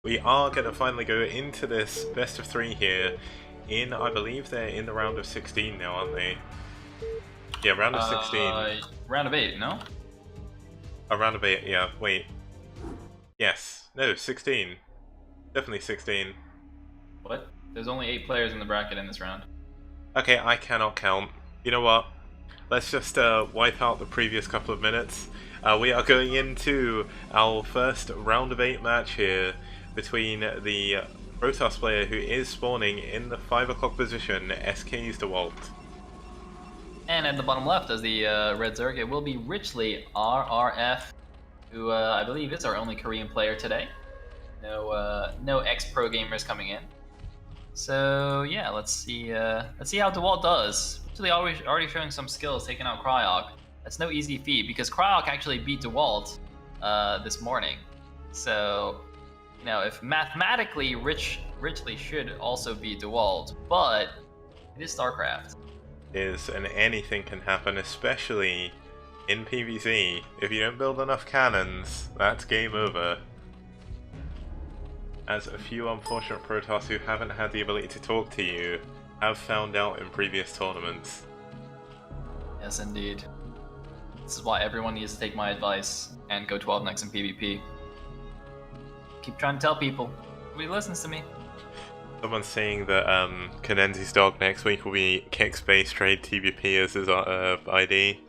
We are going to finally go into this best of three here. I believe they're in the round of 16 now, aren't they? Yeah, round of 16. Round of 8, no? A round of 8, yeah, wait. Yes. No, 16. Definitely 16. What? There's only 8 players in the bracket in this round. Okay, I cannot count. You know what? Let's just wipe out the previous couple of minutes. We are going into our first round of 8 match here between the Protoss player who is spawning in the 5 o'clock position, SK's Dewalt. And at the bottom left, as the red Zerg, it will be Richly RRF, who I believe is our only Korean player today. No ex-pro gamers coming in. So yeah, let's see how Dewalt does. Actually, already showing some skills, taking out Cryok. That's no easy feat because Cryok actually beat Dewalt this morning. So if mathematically Richly should also beat Dewalt, but it is StarCraft. And anything can happen, especially in PvZ. If you don't build enough cannons, that's game over. As a few unfortunate Protoss who haven't had the ability to talk to you have found out in previous tournaments. Yes, indeed. This is why everyone needs to take my advice and go 12 next in PvP. Keep trying to tell people. Nobody listens to me. Someone's saying that Kanenzi's dog next week will be Kick Space Trade TBP as his ID.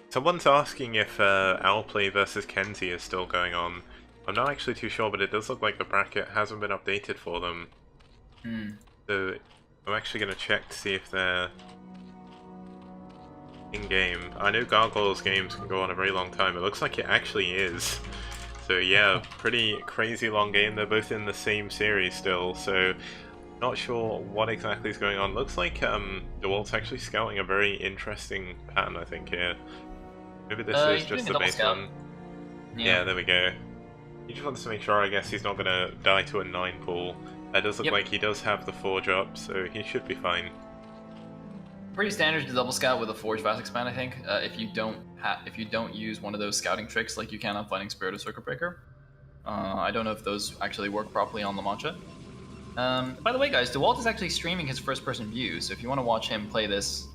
Someone's asking if Owlplay versus Kenzie is still going on. I'm not actually too sure, but it does look like the bracket hasn't been updated for them. So I'm actually going to check to see if they're in-game. I know Gargoyle's games can go on a very long time. It looks like it actually is. So yeah, pretty crazy long game. They're both in the same series still, so not sure what exactly is going on. Looks like Dewalt's actually scouting a very interesting pattern, I think, here. Maybe this is just the base one. Yeah, there we go. He just wants to make sure, I guess, he's not going to die to a 9 pool. That does look like he does have the Forge up, so he should be fine. Pretty standard to double scout with a Forge Fast Expand, I think. If you don't use one of those scouting tricks like you can on Fighting Spirit or Circuit Breaker. I don't know if those actually work properly on La Mancha. By the way, guys, Dewalt is actually streaming his first-person view, so if you want to watch him play this,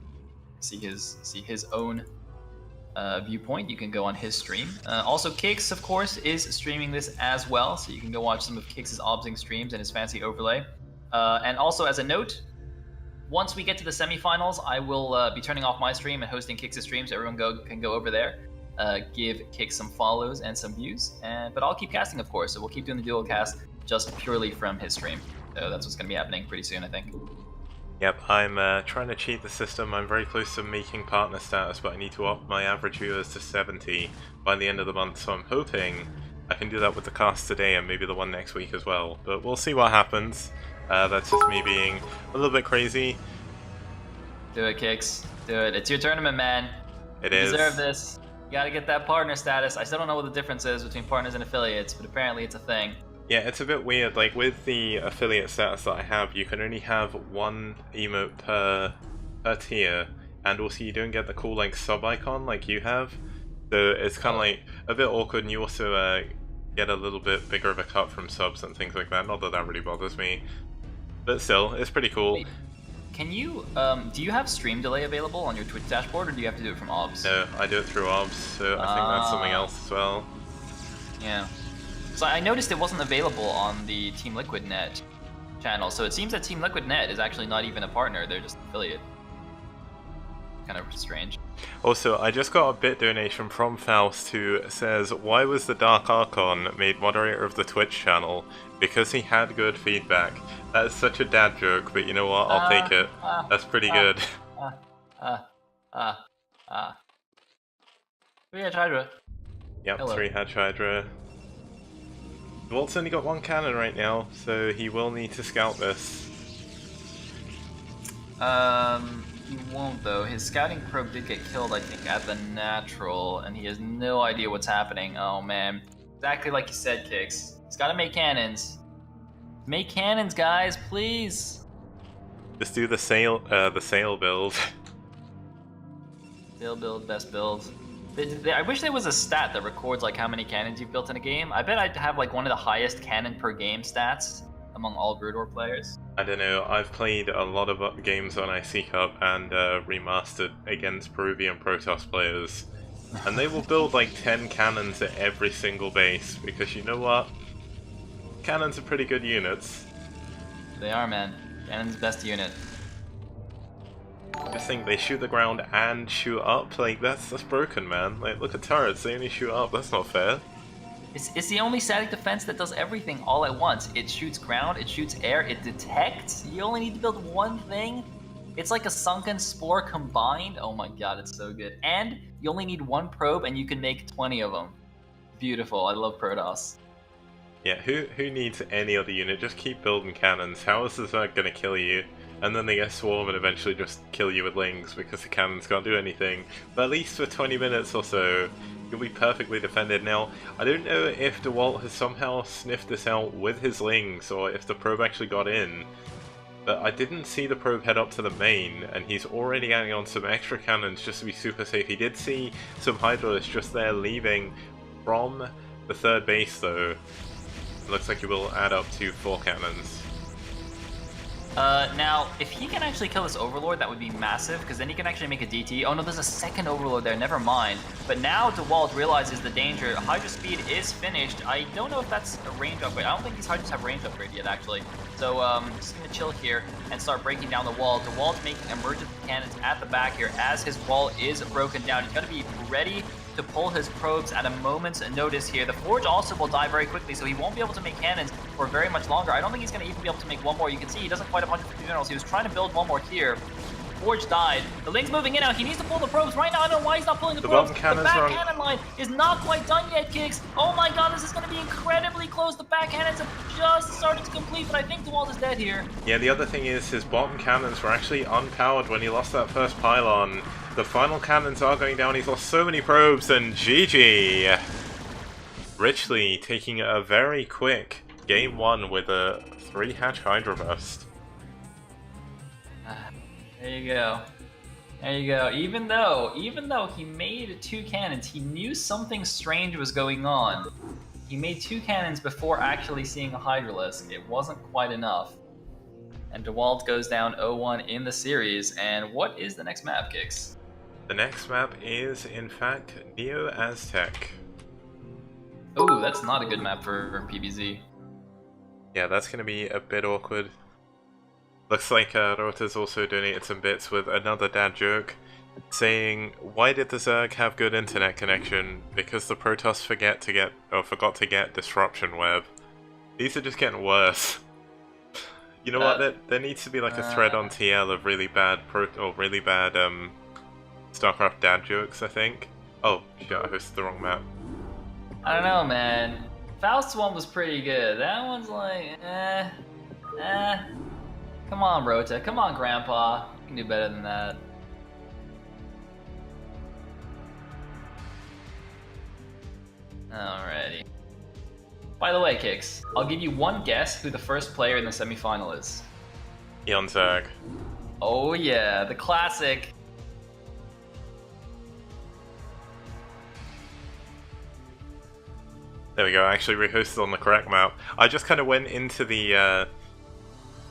see his own viewpoint, you can go on his stream. Also, Kix, of course, is streaming this as well, so you can go watch some of Kix's obsing streams and his fancy overlay. And also, as a note, once we get to the semifinals, I will be turning off my stream and hosting Kix's streams. Everyone can go over there, give Kix some follows and some views. But I'll keep casting, of course, so we'll keep doing the dual cast just purely from his stream. So that's what's going to be happening pretty soon, I think. Yep, I'm trying to cheat the system. I'm very close to making partner status, but I need to up my average viewers to 70 by the end of the month, so I'm hoping I can do that with the cast today and maybe the one next week as well. But we'll see what happens. That's just me being a little bit crazy. Do it, Kix. Do it. It's your tournament, man. You deserve this. You gotta get that partner status. I still don't know what the difference is between partners and affiliates, but apparently it's a thing. Yeah, it's a bit weird. Like, with the affiliate status that I have, you can only have one emote per tier, and also you don't get the cool, like, sub icon like you have. So it's kind of like a bit awkward, and you also get a little bit bigger of a cut from subs and things like that. Not that that really bothers me. But still, it's pretty cool. Wait, can you, do you have stream delay available on your Twitch dashboard, or do you have to do it from OBS? No, I do it through OBS, so I think that's something else as well. Yeah. So I noticed it wasn't available on the Team Liquid Net channel, so it seems that Team Liquid Net is actually not even a partner, they're just an affiliate. Kind of strange. Also, I just got a bit donation from Faust who says, why was the Dark Archon made moderator of the Twitch channel? Because he had good feedback. That is such a dad joke, but you know what, I'll take it. That's pretty good. We had Hydra. Yep, hello. 3 Hatch Hydra. Walt's only got 1 cannon right now, so he will need to scout this. He won't though. His scouting probe did get killed, I think, at the natural, and he has no idea what's happening. Oh man. Exactly like you said, Kix. He's gotta make cannons. Make cannons, guys, please! Just do the sail build. Sail build, best build. I wish there was a stat that records like how many cannons you've built in a game. I bet I'd have like one of the highest cannon per game stats among all Brood War players. I don't know, I've played a lot of games on IC Cup and remastered against Peruvian Protoss players, and they will build like 10 cannons at every single base, because you know what? Cannons are pretty good units. They are, man. Cannon's best unit. I just think they shoot the ground and shoot up, like that's broken, man. Like look at turrets, they only shoot up, that's not fair. It's the only static defense that does everything all at once. It shoots ground, it shoots air, it detects. You only need to build one thing. It's like a sunken spore combined. Oh my god, it's so good. And you only need one probe and you can make 20 of them. Beautiful, I love Protoss. Yeah, who needs any other unit? Just keep building cannons. How is this not gonna kill you? And then they get swarm and eventually just kill you with lings because the cannons can't do anything. But at least for 20 minutes or so, you'll be perfectly defended. Now, I don't know if Dewalt has somehow sniffed this out with his lings, or if the probe actually got in. But I didn't see the probe head up to the main, and he's already adding on some extra cannons just to be super safe. He did see some Hydralists just there leaving from the third base though. It looks like he will add up to 4 cannons. Now, if he can actually kill this Overlord, that would be massive, because then he can actually make a DT. Oh no, there's a second Overlord there, never mind. But now Dewalt realizes the danger. Hydra speed is finished. I don't know if that's a range upgrade. I don't think these Hydras have range upgrade yet, actually. So, just gonna chill here and start breaking down the wall. Dewalt making emergency cannons at the back here as his wall is broken down. He's gotta be ready to pull his probes at a moment's notice here. The Forge also will die very quickly, so he won't be able to make cannons for very much longer. I don't think he's going to even be able to make one more. You can see he doesn't quite have 150 minerals. He was trying to build one more here. Forge died. The Ling's moving in now. He needs to pull the probes right now. I don't know why he's not pulling the probes. The back cannon line is not quite done yet, Kicks. Oh my god, this is going to be incredibly close. The back cannons have just started to complete, but I think Dewalt is dead here. Yeah, the other thing is his bottom cannons were actually unpowered when he lost that first pylon. The final cannons are going down. He's lost so many probes, and GG. Richly taking a very quick game 1 with a 3-hatch Hydra burst. There you go. There you go. Even though he made 2 cannons, he knew something strange was going on. He made 2 cannons before actually seeing a Hydralisk. It wasn't quite enough. And Dewalt goes down 0-1 in the series. And what is the next map, Kicks? The next map is, in fact, Neo Aztec. Oh, that's not a good map for PvZ. Yeah, that's going to be a bit awkward. Looks like Rota's also donated some bits with another dad joke, saying, why did the Zerg have good internet connection? Because the Protoss forgot to get Disruption Web. These are just getting worse. You know what, there needs to be like a thread on TL of really bad StarCraft dad jokes, I think. Oh, shit, I hosted the wrong map. I don't know, man. Faust's one was pretty good. That one's like, Come on, Rota. Come on, Grandpa. You can do better than that. Alrighty. By the way, Kicks, I'll give you one guess who the first player in the semifinal is. Eon Zerg. Oh yeah, the classic. There we go, I actually rehosted on the correct map. I just kind of went into the,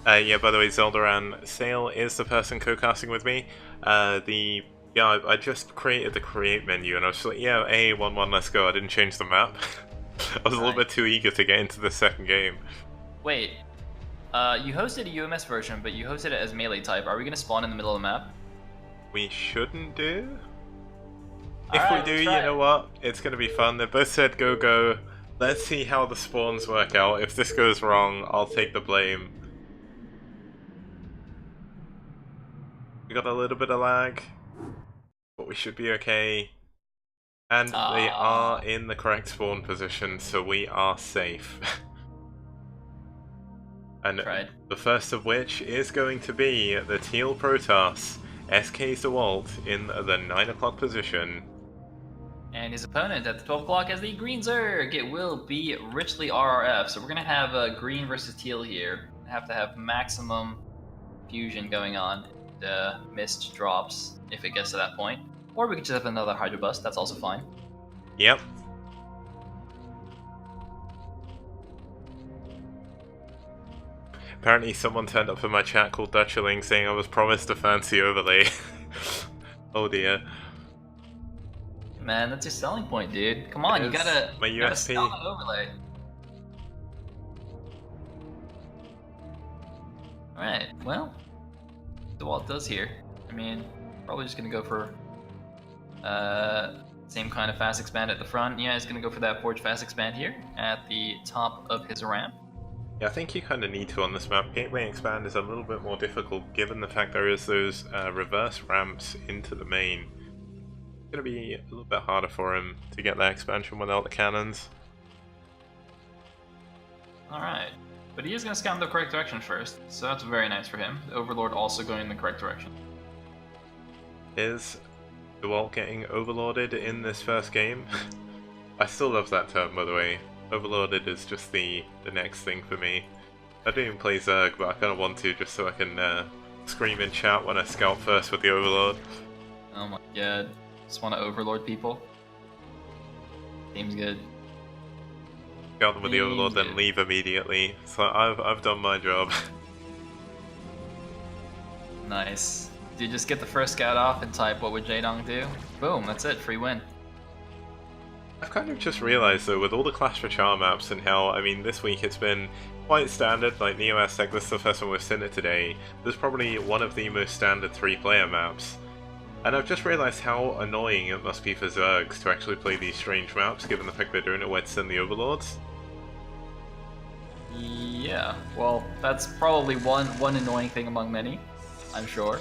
yeah, by the way, Zeldaran Sale is the person co-casting with me. I just created the create menu and I was just like, yeah, A11, let's go. I didn't change the map. I was a little bit too eager to get into the second game. Wait, you hosted a UMS version, but you hosted it as melee type. Are we going to spawn in the middle of the map? We shouldn't do. If we do, you know what? It's going to be fun. They both said go, go. Let's see how the spawns work out. If this goes wrong, I'll take the blame. We got a little bit of lag, but we should be okay. And they are in the correct spawn position, so we are safe. And the first of which is going to be the Teal Protoss, SK's Dewalt in the 9 o'clock position. And his opponent at the 12 o'clock as the Green Zerg. It will be richly RRF. So we're going to have green versus teal here. Have to have maximum fusion going on. Mist drops if it gets to that point. Or we could just have another Hydro Bust, that's also fine. Yep. Apparently someone turned up in my chat called Dutcherling saying I was promised a fancy overlay. Oh dear. Man, that's your selling point, dude. Come on, you gotta sell an overlay. Alright, well, Dewalt does here. I mean, probably just gonna go for same kind of fast expand at the front. Yeah, he's gonna go for that Forge fast expand here at the top of his ramp. Yeah, I think you kind of need to on this map. Gateway expand is a little bit more difficult given the fact there is those reverse ramps into the main. It's gonna be a little bit harder for him to get that expansion without the cannons. Alright, but he is gonna scout in the correct direction first, so that's very nice for him. The Overlord also going in the correct direction. Is Dewalt getting overlorded in this first game? I still love that term, by the way. Overlorded is just the next thing for me. I don't even play Zerg, but I kind of want to just so I can scream in chat when I scout first with the Overlord. Oh my god. Just want to Overlord people? Seems good. Scout them with the Overlord, then leave immediately. So I've done my job. Nice. Do you just get the first scout off and type what would Jaedong do? Boom, that's it, free win. I've kind of just realised though, with all the Clash for Char maps and how, I mean, this week it's been quite standard, like Neo Aztec, this is the first one we've seen it today. This is probably one of the most standard 3-player maps. And I've just realised how annoying it must be for Zergs to actually play these strange maps, given the fact they're doing it where to send the Overlords. Yeah, well, that's probably one annoying thing among many, I'm sure.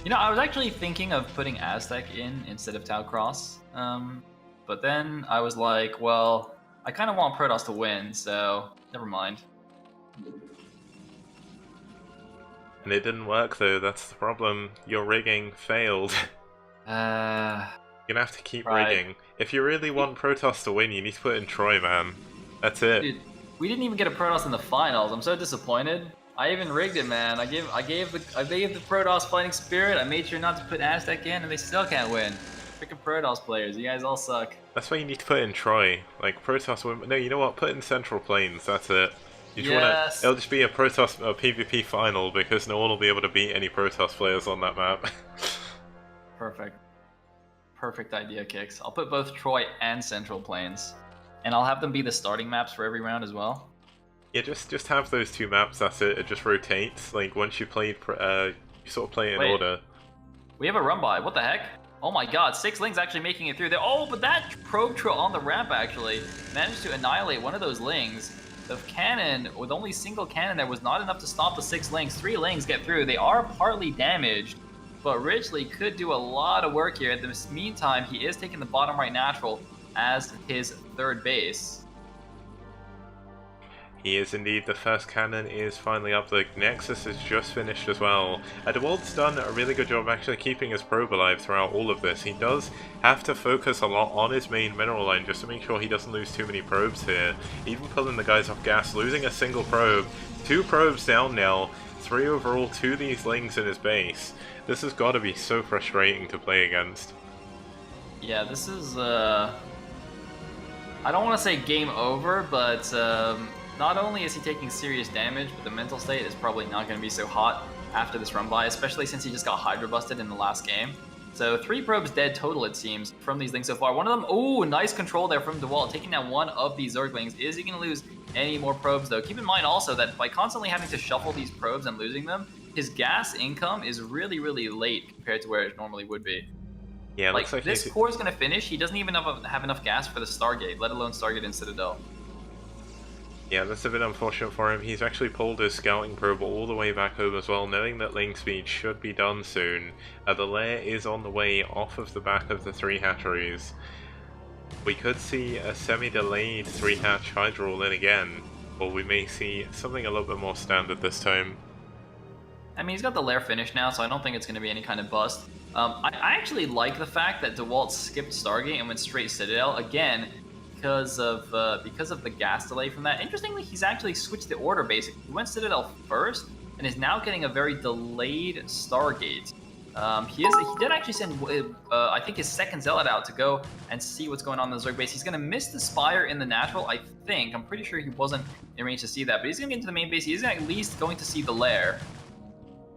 You know, I was actually thinking of putting Aztec in instead of Tau Cross, but then I was like, well, I kind of want Protoss to win, so never mind. And it didn't work though, that's the problem. Your rigging failed. You're gonna have to keep rigging. If you really want Protoss to win, you need to put in Troy, man. That's it. Dude, we didn't even get a Protoss in the finals. I'm so disappointed. I even rigged it, man. I gave the Protoss Fighting Spirit. I made sure not to put Aztec in, and they still can't win. Freaking Protoss players, you guys all suck. That's why you need to put in Troy. Like Protoss win. No, you know what? Put in Central Plains. That's it. You just wanna, it'll just be a Protoss PvP final because no one will be able to beat any Protoss players on that map. Perfect. Perfect idea, Kix. I'll put both Troy and Central Plains, and I'll have them be the starting maps for every round as well. Yeah, just have those two maps. That's it. It just rotates. Like once you played, you sort of play it in order. We have a run by. What the heck? Oh my god, 6 Lings actually making it through there. Oh, but that probe trail on the ramp actually managed to annihilate one of those Lings. The cannon, with only single cannon, there was not enough to stop the 6 Lings. 3 Lings get through. They are partly damaged, but Ridgely could do a lot of work here. At the meantime, he is taking the bottom right natural as his third base. He is indeed. The first cannon is finally up. The Nexus is just finished as well. Dewalt's done a really good job actually keeping his probe alive throughout all of this. He does have to focus a lot on his main mineral line just to make sure he doesn't lose too many probes here. Even pulling the guys off gas, losing a single probe. 2 probes down now. 3 overall to these Lings in his base. This has got to be so frustrating to play against. Yeah, this is, I don't want to say game over, but not only is he taking serious damage, but the mental state is probably not going to be so hot after this run by, especially since he just got Hydra busted in the last game. So 3 probes dead total, it seems, from these Lings so far. One of them, oh, nice control there from Dewalt, taking down one of these Zerglings. Is he going to lose any more probes, though? Keep in mind also that by constantly having to shuffle these probes and losing them, his gas income is really, really late compared to where it normally would be. Yeah, like this core is going to finish. He doesn't even have enough gas for the Stargate, let alone Stargate and Citadel. Yeah, that's a bit unfortunate for him. He's actually pulled his scouting probe all the way back home as well, knowing that link speed should be done soon. The lair is on the way off of the back of the 3 hatcheries. We could see a semi-delayed 3-hatch Hydra roll in again, or we may see something a little bit more standard this time. I mean, he's got the lair finished now, so I don't think it's going to be any kind of bust. I actually like the fact that Dewalt skipped Stargate and went straight Citadel, again, because of the gas delay from that. Interestingly, he's actually switched the order basically. He went Citadel first and is now getting a very delayed Stargate. He did actually send, I think, his second Zealot out to go and see what's going on in the Zerg base. He's going to miss the Spire in the natural, I think. I'm pretty sure he wasn't in range to see that, but he's going to get into the main base. He's at least going to see the lair.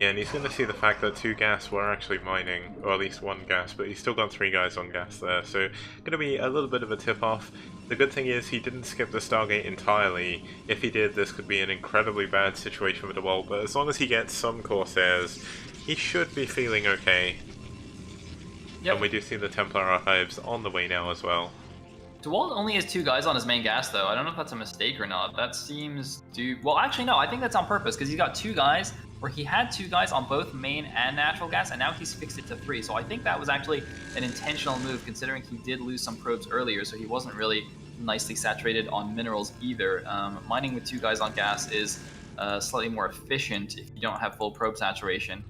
Yeah, and he's going to see the fact that 2 gas were actually mining, or at least 1 gas, but he's still got 3 guys on gas there, so going to be a little bit of a tip-off. The good thing is he didn't skip the Stargate entirely. If he did, this could be an incredibly bad situation for Dewalt, but as long as he gets some Corsairs, he should be feeling okay. Yep. And we do see the Templar Archives on the way now as well. Dewalt only has 2 guys on his main gas, though. I don't know if that's a mistake or not. That seems to... Well, actually, no. I think that's on purpose, because he's got 2 guys where he had 2 guys on both main and natural gas, and now he's fixed it to 3. So I think that was actually an intentional move, considering he did lose some probes earlier, so he wasn't really nicely saturated on minerals either. Mining with 2 guys on gas is slightly more efficient if you don't have full probe saturation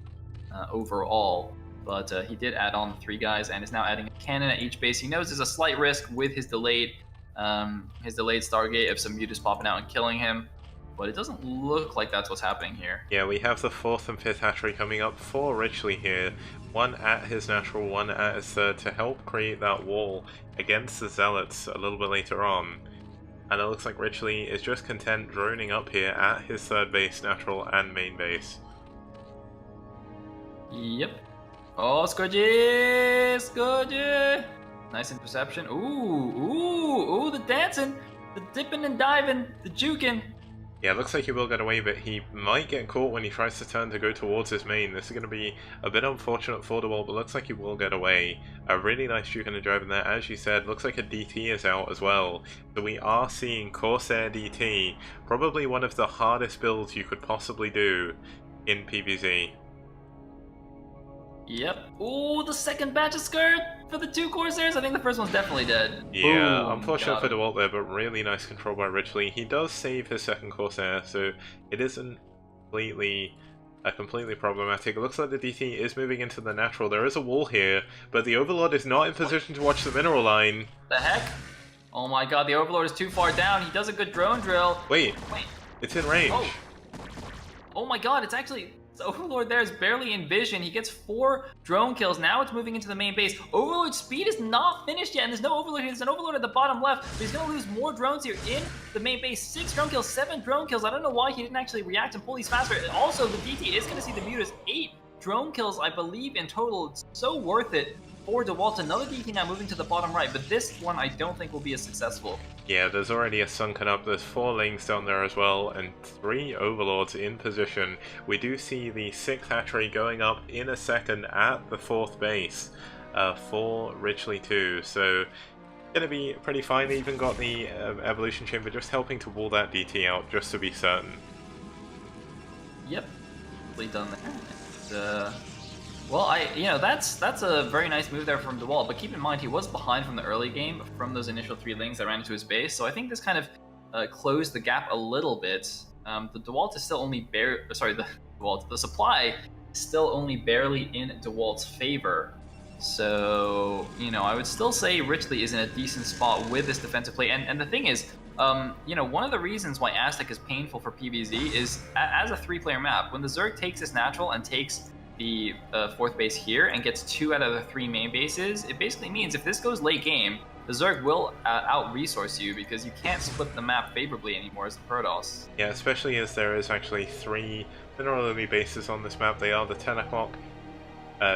overall. But he did add on 3 guys and is now adding a cannon at each base. He knows there's a slight risk with his delayed Stargate of some mutas popping out and killing him. But it doesn't look like that's what's happening here. Yeah, we have the 4th and 5th hatchery coming up for Richley here. 1 at his natural, 1 at his 3rd to help create that wall against the Zealots a little bit later on. And it looks like Richley is just content droning up here at his 3rd base, natural and main base. Yep. Oh, Scourge! Scourge! Nice interception. Ooh, the dancing, the dipping and diving, the juking. Yeah, it looks like he will get away, but he might get caught when he tries to turn to go towards his main. This is going to be a bit unfortunate for Dewalt, but looks like he will get away. A really nice juke and a drive in there. As you said, looks like a DT is out as well. So we are seeing Corsair DT, probably one of the hardest builds you could possibly do in PvZ. Yep. Ooh, the second batch of skirt for the 2 Corsairs. I think the first one's definitely dead. Yeah, Boom, unfortunate for Dewalt there, but really nice control by Richley. He does save his 2nd Corsair, so it isn't completely problematic. It looks like the DT is moving into the natural. There is a wall here, but the Overlord is not in position to watch the mineral line. The heck? Oh my god, the Overlord is too far down. He does a good drone drill. Wait. It's in range. Oh my god, it's actually... The Overlord there is barely in vision. He gets 4 drone kills. Now it's moving into the main base. Overlord's speed is not finished yet, and there's no Overlord here. There's an Overlord at the bottom left, but he's going to lose more drones here in the main base. 6 drone kills, 7 drone kills. I don't know why he didn't actually react and pull these faster. Also, the DT is going to see the mutas. 8 drone kills, I believe, in total. It's so worth it for Dewalt. Another DT now moving to the bottom right, but this one I don't think will be as successful. Yeah, there's already a sunken up, there's 4 lanes down there as well, and 3 Overlords in position. We do see the 6th hatchery going up in a second at the 4th base for Richley too, so gonna be pretty fine. They even got the evolution chamber just helping to wall that DT out, just to be certain. Yep, done there. Well, that's a very nice move there from Dewalt, but keep in mind he was behind from the early game from those initial 3 lanes that ran into his base, so I think this kind of closed the gap a little bit. The Dewalt is still only the supply is still only barely in Dewalt's favor. So, I would still say Richley is in a decent spot with this defensive play, and the thing is, one of the reasons why Aztec is painful for PvZ is, as a 3-player map, when the Zerg takes this natural and takes the 4th base here and gets 2 out of the 3 main bases, it basically means if this goes late game, the Zerg will out-resource you because you can't split the map favorably anymore as the Protoss. Yeah, especially as there is actually 3 mineral-only bases on this map. They are the 10 o'clock,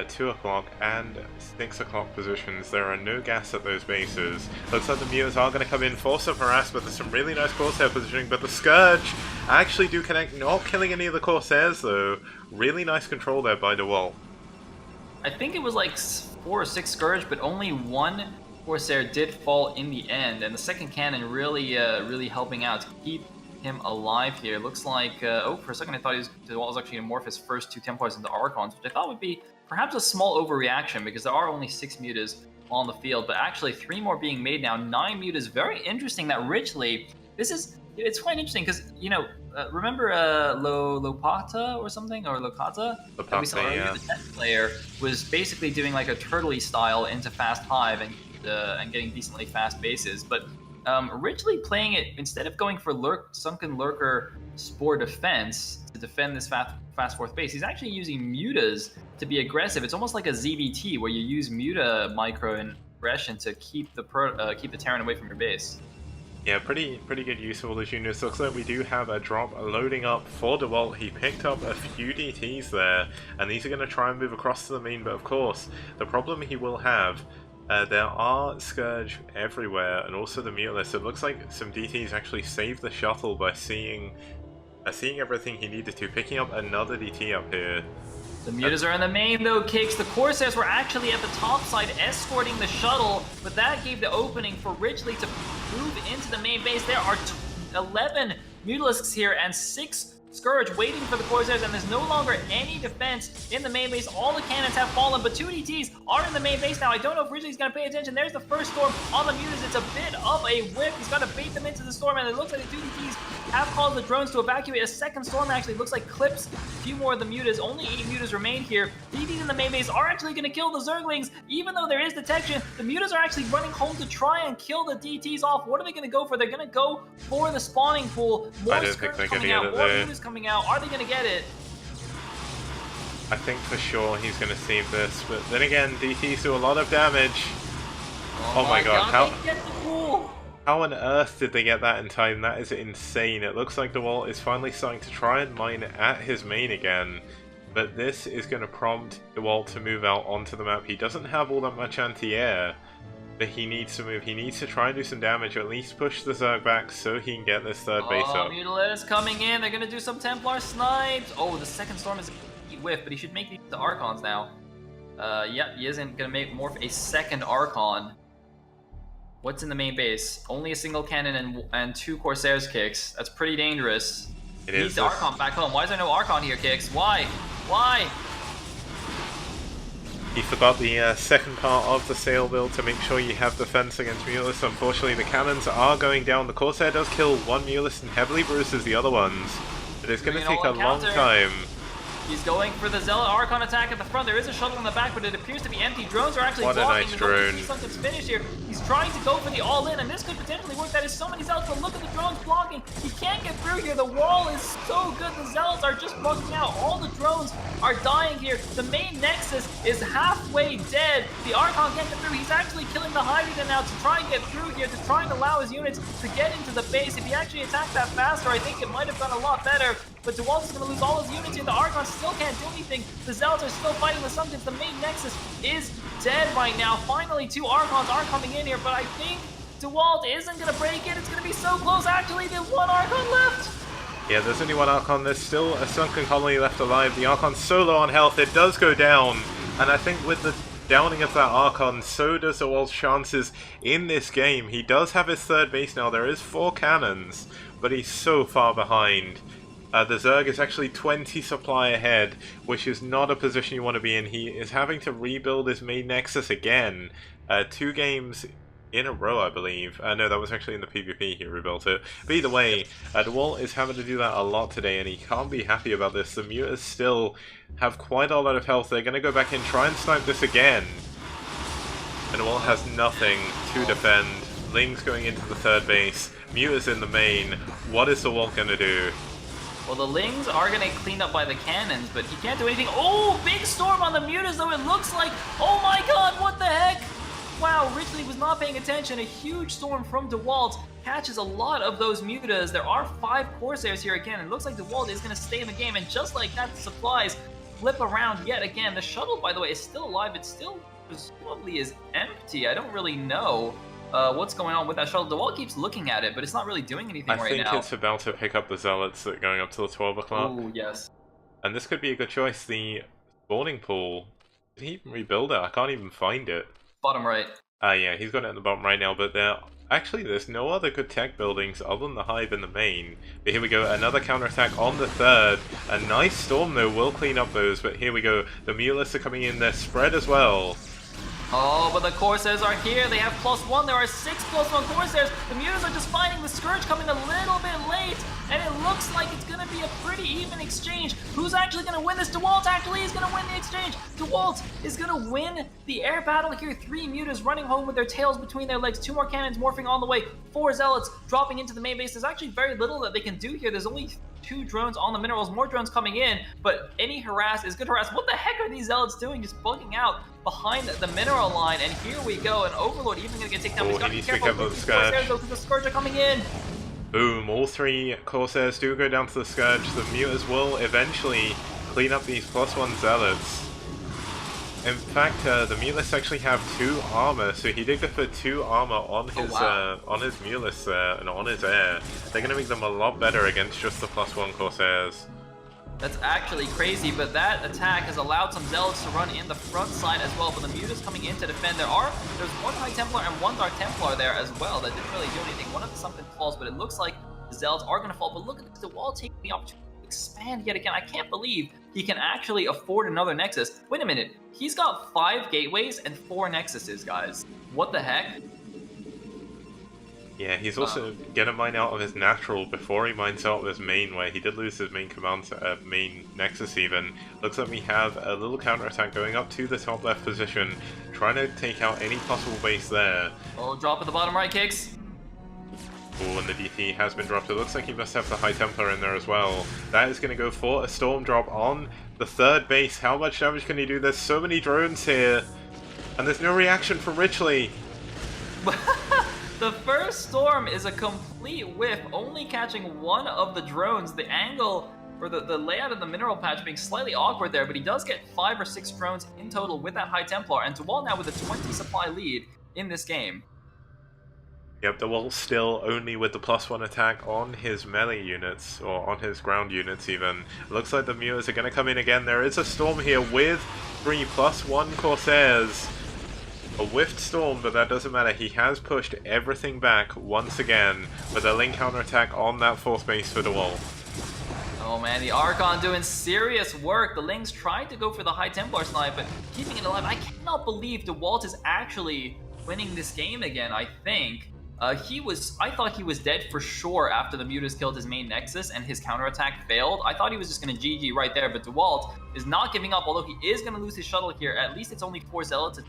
2 o'clock, and 6 o'clock positions. There are no gas at those bases. Looks like the mutas are going to come in for some harass, but there's some really nice Corsair positioning, but the Scourge actually do connect, not killing any of the Corsairs though. Really nice control there by Dewalt. I think it was like 4 or 6 Scourge, but only 1 Corsair did fall in the end, and the 2nd cannon really helping out to keep him alive here. Looks like, for a second I thought Dewalt was actually going to morph his first 2 Templars into Archons, which I thought would be perhaps a small overreaction because there are only 6 mutas on the field, but actually 3 more being made now, 9 mutas. Very interesting that Richley, it's quite interesting because, remember Lopata or something, or Locata? That we saw earlier, the 10th player was basically doing like a turtley style into fast hive and getting decently fast bases, but Originally playing it, instead of going for Sunken Lurker Spore Defense to defend this fast fourth base, he's actually using Mutas to be aggressive. It's almost like a ZBT where you use Muta micro and aggression to keep the Terran away from your base. Yeah, pretty good use of all those units. Looks like we do have a drop loading up for Dewalt. He picked up a few DTs there, and these are going to try and move across to the main, but of course, the problem he will have, there are Scourge everywhere, and also the Mutalist. It looks like some DTs actually saved the shuttle by seeing everything he needed to, picking up another DT up here. The Mutas are in the main though, Kicks. The Corsairs were actually at the top side escorting the shuttle, but that gave the opening for Ridgely to move into the main base. There are 11 Mutalisks here and 6 Scourge waiting for the Corsairs, and there's no longer any defense in the main base. All the cannons have fallen, but 2 DTs are in the main base now. I don't know if Ridgely's going to pay attention. There's the first storm on the Mutas. It's a bit of a whip. He's got to bait them into the storm, and it looks like the 2 DTs have caused the drones to evacuate. A second storm actually looks like clips a few more of the Mutas. Only 8 Mutas remain here. DTs in the main base are actually going to kill the Zerglings. Even though there is detection, the Mutas are actually running home to try and kill the DTs off. What are they going to go for? They're going to go for the spawning pool. More Scourge coming out, more Mutas coming out. Are they going to get it? I think for sure he's going to save this, but then again, DTs do a lot of damage. Oh my god, they get the pool. How on earth did they get that in time? That is insane. It looks like Dewalt is finally starting to try and mine at his main again, but this is going to prompt Dewalt to move out onto the map. He doesn't have all that much anti-air, but he needs to move. He needs to try and do some damage, or at least push the Zerg back so he can get this third base up. Mutalist coming in. They're going to do some Templar snipes. Oh, the second storm is a whiff, but he should make these the Archons now. Yep, he isn't going to make morph a second Archon. What's in the main base? Only a single cannon and 2 Corsairs, Kicks. That's pretty dangerous. It he needs the Archon back home. Why is there no Archon here, Kicks? Why? Why? He forgot the second part of the sail build to make sure you have defense against Mutalists. Unfortunately, the cannons are going down. The Corsair does kill one Mutalist and heavily bruises the other ones. But it's going to take a long time. He's going for the Zealot Archon attack at the front. There is a shuttle in the back, but it appears to be empty. Drones are actually blocking. What a nice drone. Something's finished here. He's trying to go for the all-in, and this could potentially work. That is so many Zealots, but look at the drones blocking. He can't get through here. The wall is so good. The Zealots are just bugging out. All the drones are dying here. The main Nexus is halfway dead. The Archon can't get through. He's actually killing the Hydrogen now to try and get through here, to try and allow his units to get into the base. If he actually attacked that faster, I think it might have done a lot better. But Dewalt is going to lose all his units here. The Archon still can't do anything. The Zealots are still fighting the Sunken. The main Nexus is dead right now. Finally, 2 Archons are coming in here, but I think Dewalt isn't going to break it. It's going to be so close. Actually, there's 1 Archon left. Yeah, there's only 1 Archon. There's still a Sunken Colony left alive. The Archon's so low on health, it does go down. And I think with the downing of that Archon, so does Dewalt's chances in this game. He does have his third base now. There is 4 cannons, but he's so far behind. The Zerg is actually 20 supply ahead, which is not a position you want to be in. He is having to rebuild his main Nexus again. 2 games in a row, I believe. No, that was actually in the PvP he rebuilt it. But either way, Dewalt is having to do that a lot today, and he can't be happy about this. The Mutas still have quite a lot of health. They're going to go back in, try and snipe this again. And Dewalt has nothing to defend. Ling's going into the third base. Mutas in the main. What is Dewalt going to do? Well, the Lings are going to clean up by the cannons, but he can't do anything. Oh, big storm on the Mutas, though. It looks like, oh my god, what the heck? Wow, Ridgely was not paying attention. A huge storm from Dewalt catches a lot of those Mutas. There are 5 Corsairs here again. It looks like Dewalt is going to stay in the game, and just like that, the supplies flip around yet again. The shuttle, by the way, is still alive. It still presumably is empty. I don't really know what's going on with that shuttle. Dewalt keeps looking at it, but it's not really doing anything right now. I think it's about to pick up the Zealots that are going up till 12 o'clock. Oh, yes. And this could be a good choice. The spawning pool, did he even rebuild it? I can't even find it. Bottom right. Yeah, he's got it at the bottom right now, but there's no other good tech buildings other than the Hive in the main. But here we go, another counterattack on the third. A nice storm, though, will clean up those, but here we go. The Mutalists are coming in, they're spread as well. Oh, but the Corsairs are here. They have +1. There are 6 +1 Corsairs. The Mutas are just finding the Scourge coming a little bit late. and it looks like it's going to be a pretty even exchange. Who's actually going to win this? Dewalt actually is going to win the exchange. Dewalt is going to win the air battle here. 3 mutas running home with their tails between their legs. 2 more cannons morphing on the way. 4 zealots dropping into the main base. There's actually very little that they can do here. There's only 2 drones on the minerals, more drones coming in, but any harass is good harass. What the heck are these zealots doing? Just bugging out behind the mineral line, and here we go. An Overlord even gonna get taken down. Oh, he needs to be careful of the Scourge. The Scourge are coming in. Boom, all 3 Corsairs do go down to the Scourge. The mutas will eventually clean up these +1 zealots. In fact, the Mutas actually have 2 armor, so he did go for 2 armor on his Mutas there and on his air. They're going to make them a lot better against just the +1 Corsairs. That's actually crazy, but that attack has allowed some zealots to run in the front side as well. But the Mutas coming in to defend. There's 1 High Templar and 1 Dark Templar there as well that didn't really do anything. One of the something falls, but it looks like the zealots are going to fall. But look at the wall taking the opportunity to expand yet again. I can't believe he can actually afford another Nexus. Wait a minute, he's got 5 gateways and 4 Nexuses, guys. What the heck? Yeah, he's also gonna mine out of his natural before he mines out of his main, where he did lose his main command, main Nexus even. Looks like we have a little counterattack going up to the top left position, trying to take out any possible base there. Oh, drop at the bottom right kicks. Oh, and the DT has been dropped. It looks like he must have the High Templar in there as well. That is going to go for a Storm drop on the 3rd base. How much damage can he do? There's so many drones here. And there's no reaction from Richley. The first Storm is a complete whiff, only catching 1 of the drones. The angle for the layout of the mineral patch being slightly awkward there, but he does get 5 or 6 drones in total with that High Templar. And Dewalt now with a 20 supply lead in this game. Yep, Dewalt still only with the +1 attack on his melee units, or on his ground units even. It looks like the mutas are going to come in again. There is a Storm here with 3 +1 Corsairs. A whiffed Storm, but that doesn't matter. He has pushed everything back once again with a link counterattack on that 4th base for Dewalt. Oh man, the Archon doing serious work. The Lings tried to go for the High Templar snipe, but keeping it alive. I cannot believe Dewalt is actually winning this game again, I think. I thought he was dead for sure after the Mutas killed his main Nexus and his counterattack failed. I thought he was just going to GG right there, but Dewalt is not giving up, although he is going to lose his shuttle here. At least it's only 4 zealots.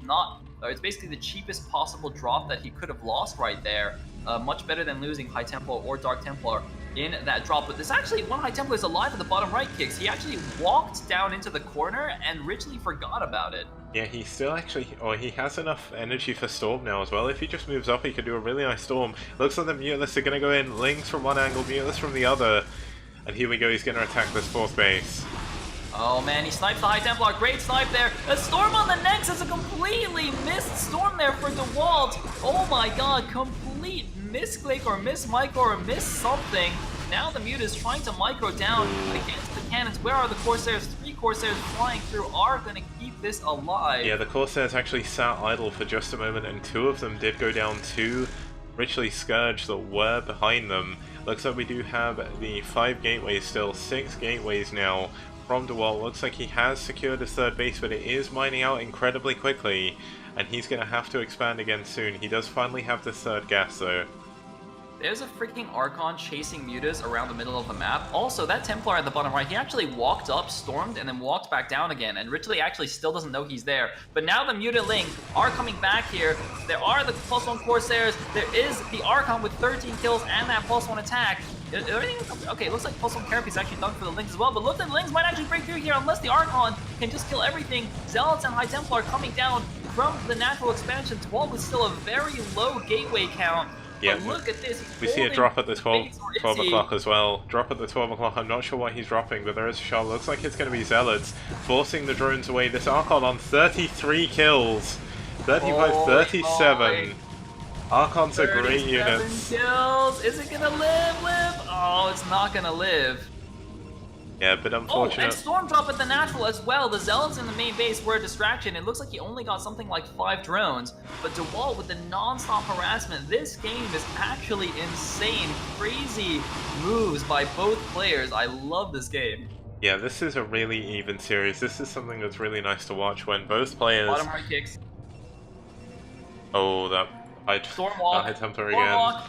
It's basically the cheapest possible drop that he could have lost right there. Much better than losing High Templar or Dark Templar in that drop. But there's actually 1 High Templar is alive at the bottom right kicks. He actually walked down into the corner and Richley forgot about it. Yeah, he still he has enough energy for Storm now as well. If he just moves up, he could do a really nice Storm. Looks like the Mutalists are going to go in, Lings from one angle, Mutalists from the other. And here we go, he's going to attack this 4th base. Oh man, he snipes the High Templar, great snipe there. A Storm on the Nexus, a completely missed Storm there for Dewalt. Oh my god, complete misclick or miss-micro or miss something. Now the Muta is trying to micro down against the cannons. Where are the Corsairs? 3 Corsairs flying through are going to keep this alive. Yeah, the Corsairs actually sat idle for just a moment, and 2 of them did go down to Richley Scourge that were behind them. Looks like we do have the 5 gateways still, 6 gateways now from Dewalt. Looks like he has secured his 3rd base, but it is mining out incredibly quickly, and he's going to have to expand again soon. He does finally have the 3rd gas though. There's a freaking Archon chasing Mutas around the middle of the map. Also, that Templar at the bottom right, he actually walked up, stormed, and then walked back down again. And Richley actually still doesn't know he's there. But now the Muta Ling are coming back here. There are the +1 Corsairs. There is the Archon with 13 kills and that +1 attack. Okay, looks like +1 Carapace is actually done for the Lings as well. But look, the Lings might actually break through here unless the Archon can just kill everything. Zealots and High Templar coming down from the natural expansion. 12 is still a very low gateway count. Yeah, but look at this. We see a drop at the 12 o'clock as well. Drop at the 12 o'clock. I'm not sure why he's dropping, but there is a shot. Looks like it's going to be Zealots forcing the drones away. This Archon on 33 kills. 35, 37. Archons are great units. Kills. Is it going to live? Oh, it's not going to live. Yeah, but unfortunately. Oh, and Storm drop at the natural as well. The Zealots in the main base were a distraction. It looks like he only got something like 5 drones. But Dewalt with the non-stop harassment. This game is actually insane. Crazy moves by both players. I love this game. Yeah, this is a really even series. This is something that's really nice to watch when both players... Bottom right kicks. Oh, that... Storm walk. High Templar again.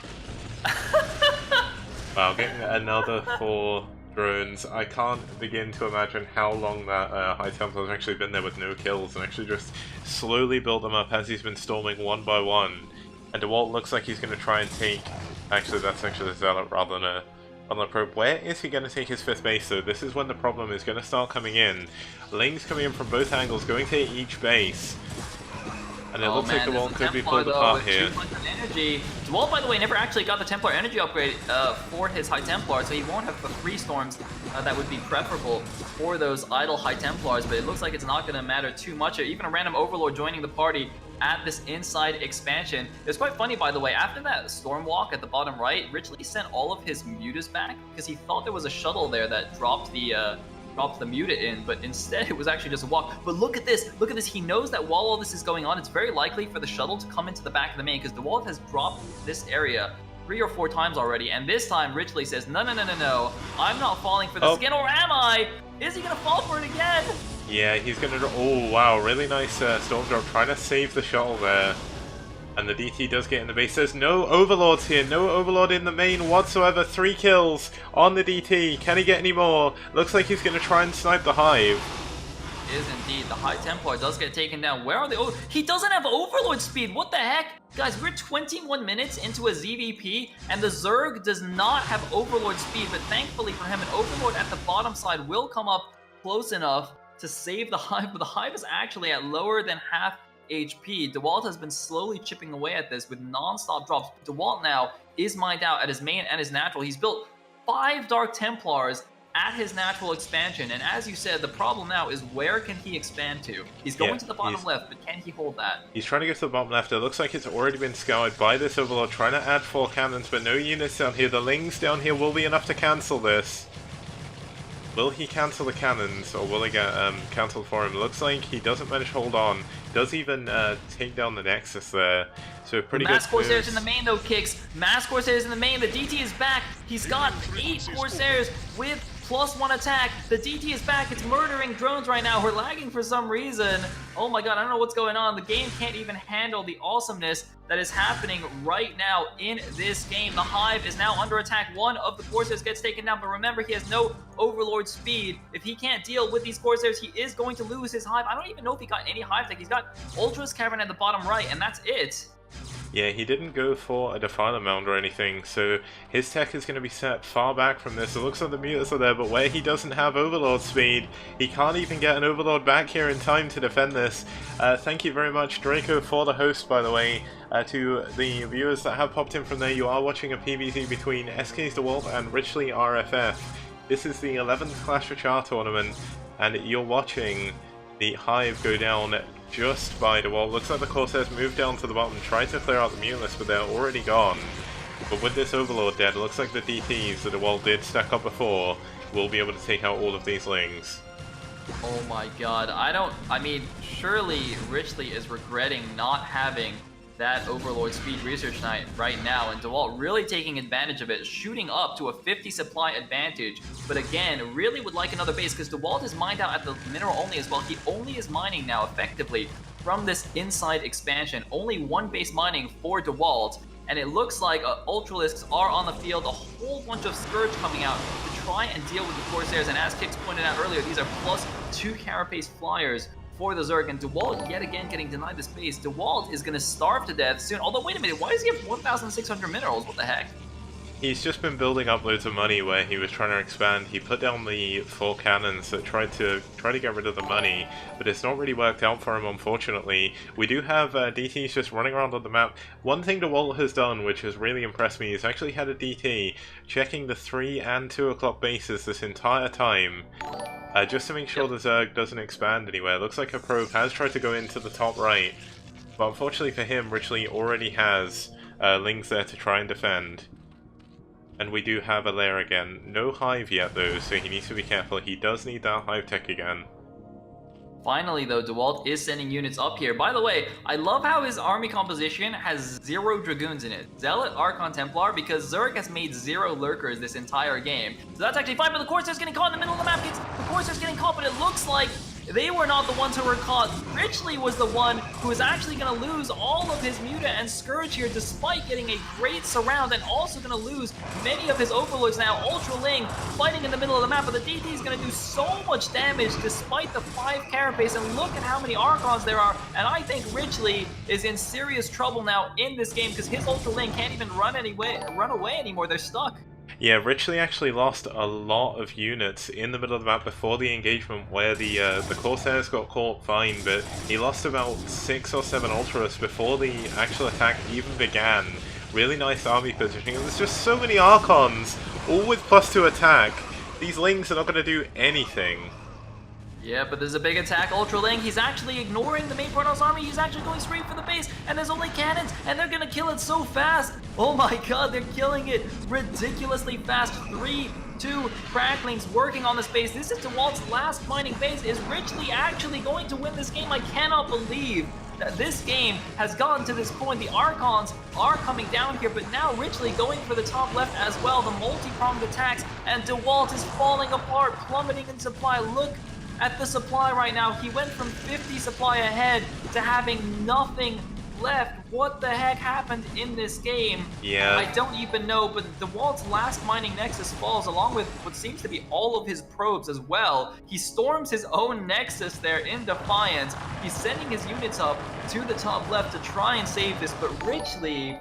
Wow, getting another 4 drones. I can't begin to imagine how long that High Templar's actually been there with no kills and actually just slowly built them up as he's been storming one by one. And Dewalt looks like he's going to try and take... Actually, that's actually a Zealot rather than a probe. Where is he going to take his 5th base though? This is when the problem is going to start coming in. Lings coming in from both angles, going to each base. And it looks like Dewalt could be pulled apart here. Energy. Dewalt, by the way, never actually got the Templar energy upgrade for his High Templar, so he won't have the 3 storms that would be preferable for those idle High Templars, but it looks like it's not going to matter too much. Even a random Overlord joining the party at this inside expansion. It's quite funny, by the way, after that Stormwalk at the bottom right, Ridgely sent all of his mutas back because he thought there was a shuttle there that dropped the muta in, but instead it was actually just a walk. But look at this, he knows that while all this is going on, it's very likely for the shuttle to come into the back of the main, because Dewalt has dropped this area 3 or 4 times already, and this time Ridgely says, no, I'm not falling for the skin, or am I? Is he gonna fall for it again? Yeah, he's gonna, oh wow, really nice storm drop, trying to save the shuttle there. And the DT does get in the base. There's no Overlords here. No Overlord in the main whatsoever. 3 kills on the DT. Can he get any more? Looks like he's going to try and snipe the Hive. Is indeed. The High Templar does get taken down. Where are they? Oh, he doesn't have Overlord speed. What the heck? Guys, we're 21 minutes into a ZVP, and the Zerg does not have Overlord speed. But thankfully for him, an Overlord at the bottom side will come up close enough to save the Hive. But the Hive is actually at lower than half HP. Dewalt has been slowly chipping away at this with non-stop drops. Dewalt now is mined out at his main and his natural. He's built 5 Dark Templars at his natural expansion, and as you said, the problem now is where can he expand to? He's going to the bottom left, but can he hold that? He's trying to get to the bottom left. It looks like it's already been scoured by this Overlord, trying to add 4 cannons, but no units down here. The Lings down here will be enough to cancel this. Will he cancel the cannons, or will he get cancelled for him? Looks like he doesn't manage to hold on. Does even take down the Nexus there. So pretty good. Mass Corsairs in the main though, Kicks. Mass Corsairs in the main. The DT is back. He's got 8 Corsairs with +1 attack. The DT is back. It's murdering drones right now. We're lagging for some reason. Oh my god, I don't know what's going on. The game can't even handle the awesomeness that is happening right now in this game. The Hive is now under attack. 1 of the Corsairs gets taken down, but remember, he has no Overlord speed. If he can't deal with these Corsairs, he is going to lose his Hive. I don't even know if he got any Hive tech. He's got Ultra's Cavern at the bottom right, and that's it. Yeah, he didn't go for a Defiler Mound or anything, so his tech is going to be set far back from this. It looks like the mutas are there, but where he doesn't have Overlord speed, he can't even get an Overlord back here in time to defend this. Thank you very much, Draco, for the host, by the way. To the viewers that have popped in from there, you are watching a PvZ between SK's Dewalt and Ridgely RRF. This is the 11th Clash of Char tournament, and you're watching the Hive go down just by Dewalt. Looks like the Corsairs moved down to the bottom, tried to clear out the Mutalist, but they're already gone. But with this Overlord dead, it looks like the DTs that Dewalt did stack up before will be able to take out all of these Lings. Oh my god, I mean, surely Ridgely is regretting not having that Overlord speed research night right now, and Dewalt really taking advantage of it, shooting up to a 50 supply advantage. But again, really would like another base, because Dewalt is mined out at the mineral only as well. He only is mining now effectively from this inside expansion. Only 1 base mining for Dewalt, and it looks like Ultralisks are on the field, a whole bunch of Scourge coming out to try and deal with the Corsairs, and as Kix pointed out earlier, these are +2 Carapace Flyers for the Zerg, and Dewalt yet again getting denied the space. Dewalt is going to starve to death soon, although wait a minute, why does he have 1,600 minerals? What the heck? He's just been building up loads of money where he was trying to expand. He put down the 4 cannons that tried to get rid of the money, but it's not really worked out for him, unfortunately. We do have DTs just running around on the map. One thing Dewalt has done, which has really impressed me, is actually had a DT checking the 3 and 2 o'clock bases this entire time, just to make sure the Zerg doesn't expand anywhere. Looks like a probe has tried to go into the top right, but unfortunately for him, Ridgely already has Lings there to try and defend. And we do have a lair again. No Hive yet though, so he needs to be careful. He does need that Hive tech again. Finally though, Dewalt is sending units up here. By the way, I love how his army composition has 0 Dragoons in it. Zealot, Archon, Templar, because Zerg has made 0 Lurkers this entire game. So that's actually fine, but the Corsair's getting caught in the middle of the map. The Corsair's getting caught, but it looks like They were not the ones who were caught. Richley was the one who is actually going to lose all of his Muta and Scourge here, despite getting a great surround, and also going to lose many of his Overlords now. Ultra Ling fighting in the middle of the map, but the DT is going to do so much damage despite the 5 carapace, and look at how many Archons there are, and I think Richley is in serious trouble now in this game because his Ultra Ling can't even run away anymore. They're stuck. Yeah, Richley actually lost a lot of units in the middle of the map before the engagement where the Corsairs got caught fine, but he lost about 6 or 7 Ultras before the actual attack even began. Really nice army positioning, and there's just so many Archons, all with +2 attack. These Lings are not going to do anything. Yeah, but there's a big attack. Ultra Ling, he's actually ignoring the main Protoss army. He's actually going straight for the base, and there's only cannons, and they're gonna kill it so fast. Oh my god, they're killing it ridiculously fast. 3, 2 Cracklings working on this base. This is Dewalt's last mining base. Is Richley actually going to win this game? I cannot believe that this game has gotten to this point. The Archons are coming down here, but now Richley going for the top left as well. The multi-pronged attacks, and Dewalt is falling apart, plummeting in supply. Look at the supply right now. He went from 50 supply ahead to having nothing left. What the heck happened in this game? Yeah. I don't even know, but Dewalt's last mining nexus falls along with what seems to be all of his probes as well. He storms his own nexus there in defiance. He's sending his units up to the top left to try and save this, but Richley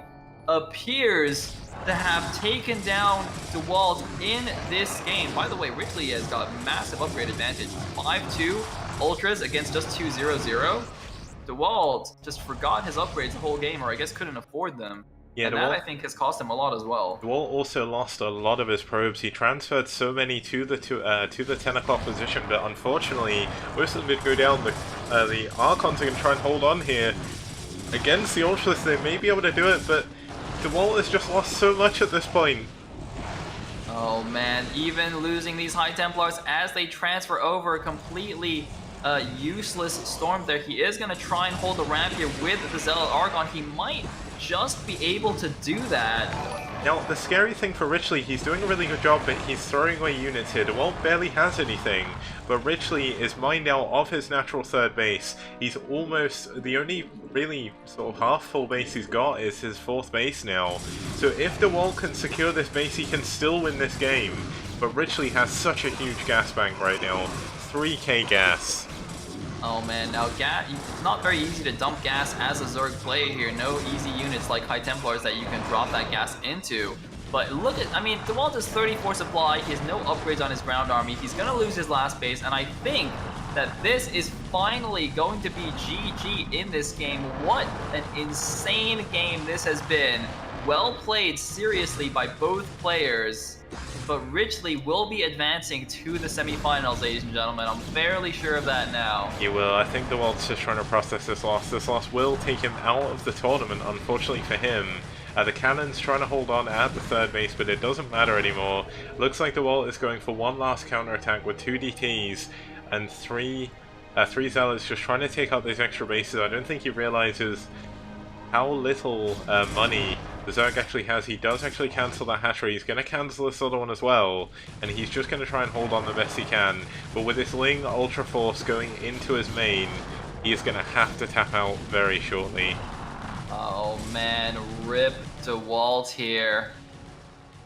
appears to have taken down Dewalt in this game. By the way, Richley has got massive upgrade advantage. 5-2 Ultras against just 2-0-0. Dewalt just forgot his upgrades the whole game, or I guess couldn't afford them. Yeah, and that I think has cost him a lot as well. Dewalt also lost a lot of his probes. He transferred so many to the 10 o'clock position, but unfortunately, most of them did go down. The Archons are going to try and hold on here against the Ultras. They may be able to do it, but Dewalt has just lost so much at this point. Oh man, even losing these High Templars as they transfer over a completely useless storm there. He is going to try and hold the ramp here with the Zealot Archon. He might just be able to do that. Now, the scary thing for Richley, he's doing a really good job, but he's throwing away units here. Dewalt barely has anything, but Richley is mined out of his natural third base. He's almost, the only really sort of half full base he's got is his fourth base now. So if Dewalt can secure this base, he can still win this game. But Richley has such a huge gas bank right now. 3k gas. Oh man, now it's not very easy to dump gas as a Zerg player here. No easy units like High Templars that you can drop that gas into. But look at, I mean, Dewalt has 34 supply. He has no upgrades on his ground army. He's going to lose his last base, and I think that this is finally going to be GG in this game. What an insane game this has been. Well played, seriously, by both players. But Richley will be advancing to the semifinals, ladies and gentlemen. I'm fairly sure of that now. He will. I think Dewalt's just trying to process this loss. This loss will take him out of the tournament, unfortunately for him. The Cannon's trying to hold on at the third base, but it doesn't matter anymore. Looks like Dewalt is going for one last counterattack with 2 DTs and 3 Zealots just trying to take out these extra bases. I don't think he realizes how little money the Zerg actually has. He does actually cancel that hatchery. He's going to cancel this other one as well, and he's just going to try and hold on the best he can. But with this Ling Ultra Force going into his main, he is going to have to tap out very shortly. Oh man, rip Dewalt here.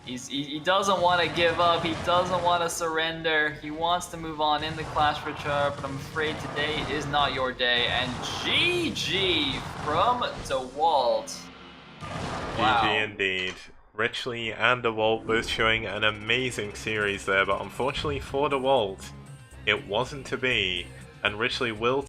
He doesn't want to give up. He doesn't want to surrender. He wants to move on in the Clash for Char, but I'm afraid today is not your day. And GG from Dewalt. Wow. GG indeed. Richley and Dewalt both showing an amazing series there, but unfortunately for Dewalt, it wasn't to be, and Richley will